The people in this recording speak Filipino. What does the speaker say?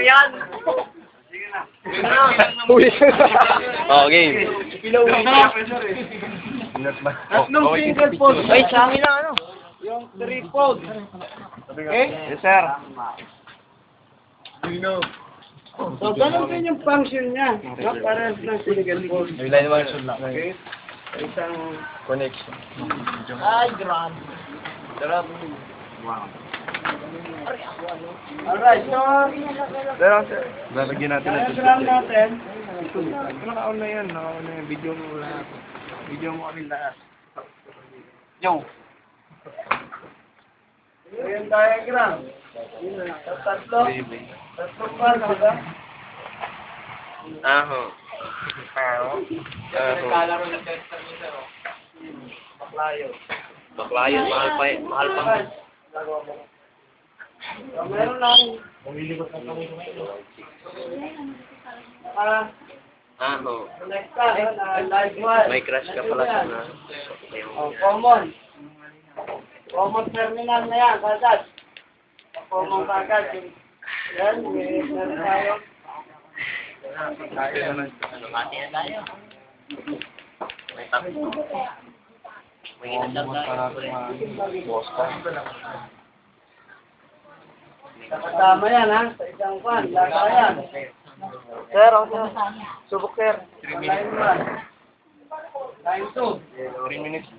yan. Uy. Oh, game. Tatlong single fold. Ay, sa akin lang ano. Yung three fold. Okay? Yes, sir. So, ganun din yung function niya. No? Para ng single fold. May line naman. Okay? Isang... Connection. Ay, grabe. Sarap. Alright, so... Pero, sir. Lalagyan natin ng diagram natin. Nakaon na yan. Nakaon na yan. Video mo lahat. Video mo kami lahat. Yo. So, yung diagram. Tatlo. Tatlong pano ba? Aho. Aho. Nagkalaro ng tester mo, sir. Baklayo. Baklayo. Mahal pa. Mahal pa. So, meron lang. Aho. Next time, live one. May crush ka pala sa na. Oh, common. Common terminal na yan, kagad. Common kagad. Yan, meron tayo. Mati na tayo. May tapos. May inasal tayo. Kasama yan, ha? Sa isang kwan. Lata yan. Sir, okay. Subok, sir. Line 1. Line 2. 3 minutes.